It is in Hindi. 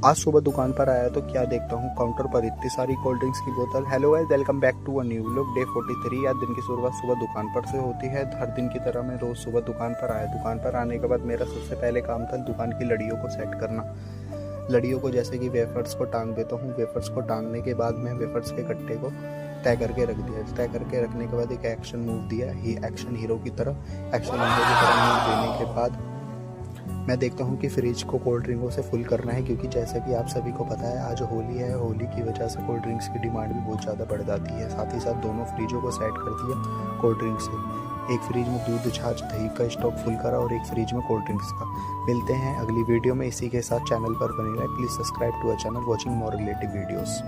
आज सुबह दुकान पर आया तो क्या देखता हूँ काउंटर पर इतनी सारी कोल्ड ड्रिंक्स की बोतल। Hello guys, welcome back to a new look. Day 43। आज दिन की शुरुआत सुबह दुकान पर से होती है। हर दिन की तरह मैं रोज़ सुबह दुकान पर आया। दुकान पर आने के बाद मेरा सबसे पहले काम था दुकान की लड़ियों को सेट करना। लड़ियों को जैसे कि वेफर्स को टांग देता हूँ। वेफर्स को टांगने के बाद मैं वेफर्स के कट्टे को तय करके रख दिया। तय करके रखने के बाद एक एक्शन मूव दिया, ही एक्शन हीरो की तरह। एक्शन हीरो की तरह मूव देने के बाद मैं देखता हूँ कि फ्रिज को कोल्ड ड्रिंकों से फुल करना है, क्योंकि जैसे कि आप सभी को पता है आज होली है। होली की वजह से कोल्ड ड्रिंक्स की डिमांड भी बहुत ज़्यादा बढ़ जाती है। साथ ही साथ दोनों फ्रिजों को सेट कर दिया कोल्ड ड्रिंक्स से। एक फ्रिज में दूध, छाछ, दही का स्टॉक फुल करा और एक फ्रिज में कोल्ड ड्रिंक्स का। मिलते हैं अगली वीडियो में। इसी के साथ चैनल पर बने रहें। Please subscribe to our channel watching more relative videos.